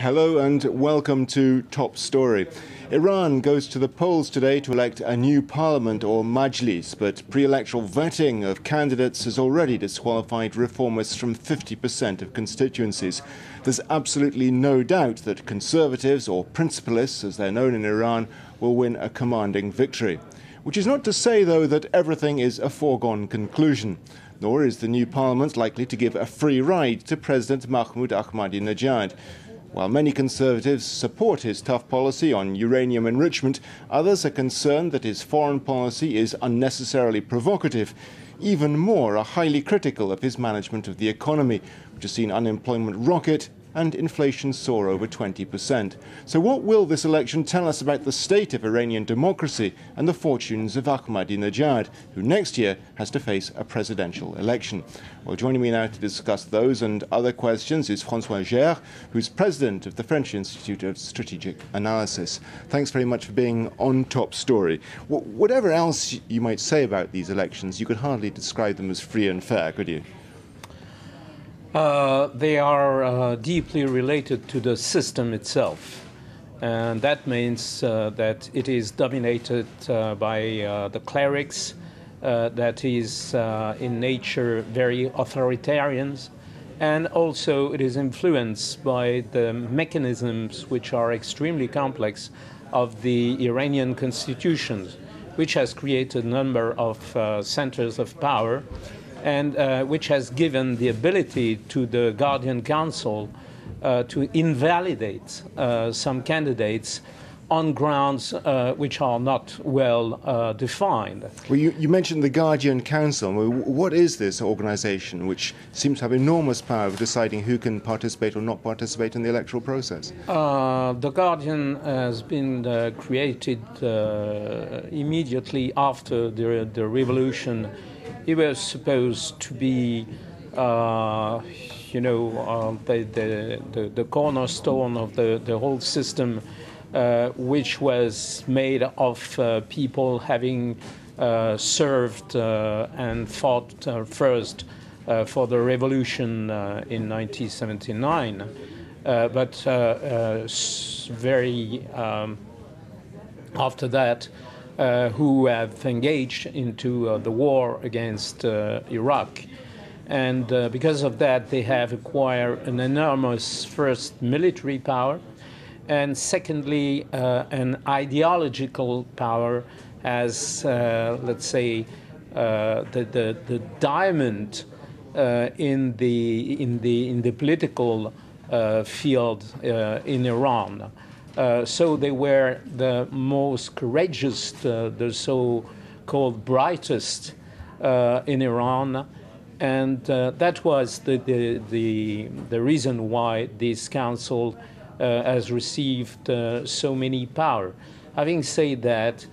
Hello and welcome to Top Story. Iran goes to the polls today to elect a new parliament or majlis, but pre-electoral vetting of candidates has already disqualified reformists from 50% of constituencies. There's absolutely no doubt that conservatives, or principalists as they're known in Iran, will win a commanding victory. Which is not to say, though, that everything is a foregone conclusion. Nor is the new parliament likely to give a free ride to President Mahmoud Ahmadinejad. While many conservatives support his tough policy on uranium enrichment, others are concerned that his foreign policy is unnecessarily provocative. Even more are highly critical of his management of the economy, which has seen unemployment rocket and inflation soar over 20%. So what will this election tell us about the state of Iranian democracy and the fortunes of Ahmadinejad, who next year has to face a presidential election? Well, joining me now to discuss those and other questions is François Gère, who's president of the French Institute of Strategic Analysis. Thanks very much for being on Top Story. Whatever else you might say about these elections, you could hardly describe them as free and fair, could you? They are deeply related to the system itself, and that means that it is dominated by the clerics, that is in nature very authoritarian, and also it is influenced by the mechanisms which are extremely complex of the Iranian constitution, which has created a number of centers of power, and which has given the ability to the Guardian Council to invalidate some candidates on grounds which are not well defined. Well, you mentioned the Guardian Council. What is this organisation which seems to have enormous power of deciding who can participate or not participate in the electoral process? The Guardian has been created immediately after the revolution. It was supposed to be, the cornerstone of the whole system, which was made of people having served and fought first for the revolution in 1979, but very after that, who have engaged into the war against Iraq. And because of that, they have acquired an enormous, first, military power, and secondly, an ideological power as, let's say, the diamond in the political field in Iran. So they were the most courageous, the so-called brightest in Iran, and that was the reason why this council has received so many power. Having said that,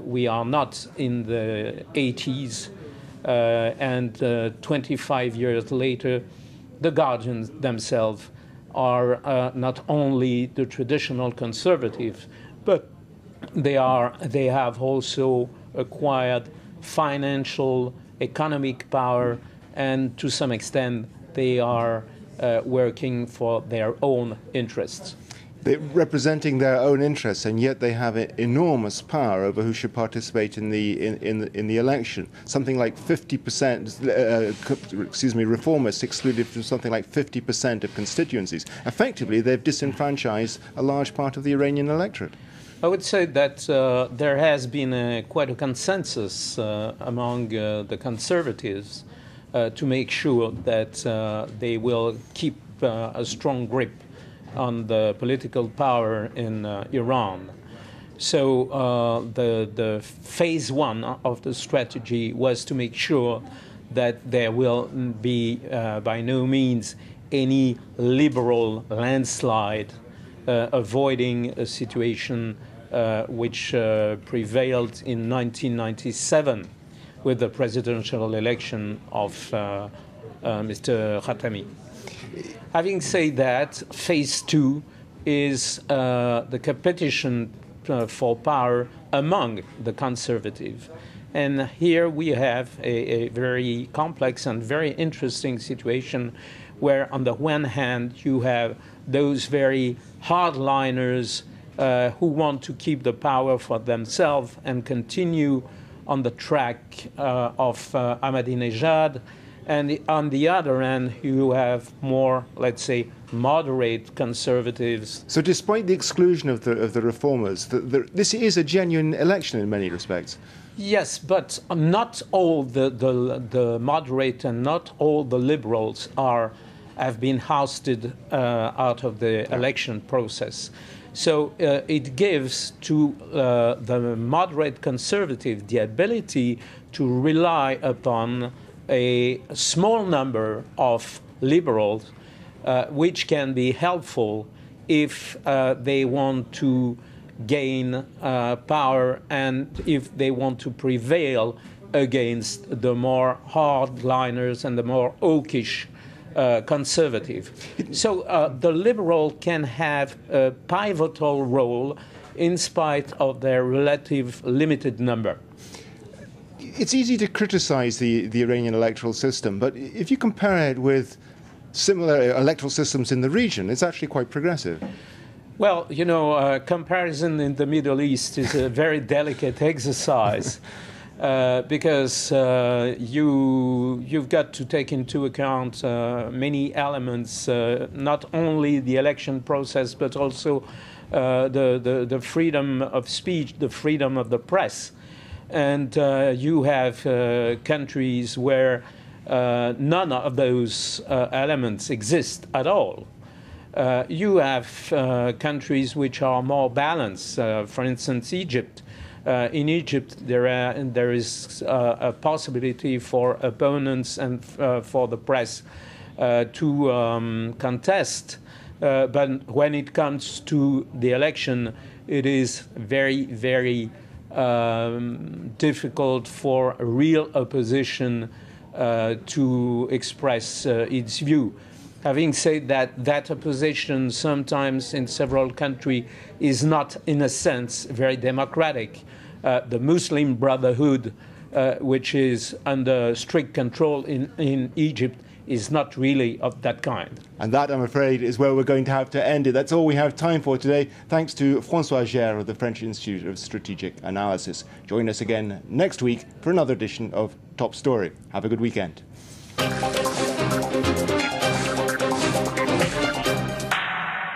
we are not in the 80s, and 25 years later, the Guardians themselves are not only the traditional conservative, but they have also acquired financial, economic power, and to some extent they are working for their own interests. They're representing their own interests, and yet they have enormous power over who should participate in the election. Something like 50%, reformists excluded from something like 50% of constituencies. Effectively, they've disenfranchised a large part of the Iranian electorate. I would say that there has been quite a consensus among the conservatives to make sure that they will keep a strong grip on the political power in Iran. So the phase one of the strategy was to make sure that there will be by no means any liberal landslide, avoiding a situation which prevailed in 1997 with the presidential election of Mr. Khatami. Having said that, phase two is the competition for power among the conservative. And here we have a very complex and very interesting situation where, on the one hand, you have those very hardliners who want to keep the power for themselves and continue on the track of Ahmadinejad. And on the other hand, you have more, let's say, moderate conservatives. So despite the exclusion of the reformers, this is a genuine election in many respects. Yes, but not all the moderate and not all the liberals have been ousted out of the election process. So it gives to the moderate conservative the ability to rely upon a small number of liberals, which can be helpful if they want to gain power and if they want to prevail against the more hardliners and the more hawkish conservative. So the liberal can have a pivotal role in spite of their relative limited number. It's easy to criticize the Iranian electoral system, but if you compare it with similar electoral systems in the region, it's actually quite progressive. Well, you know, comparison in the Middle East is a very delicate exercise because you've got to take into account many elements, not only the election process, but also the freedom of speech, the freedom of the press. And you have countries where none of those elements exist at all. You have countries which are more balanced. For instance, Egypt. In Egypt, there is a possibility for opponents and for the press to contest. But when it comes to the election, it is very, very difficult for real opposition to express its view. Having said that, that opposition sometimes in several countries is not, in a sense, very democratic. The Muslim Brotherhood, which is under strict control in Egypt, is not really of that kind. And that, I'm afraid, is where we're going to have to end it. That's all we have time for today. Thanks to François Gère of the French Institute of Strategic Analysis. Join us again next week for another edition of Top Story. Have a good weekend.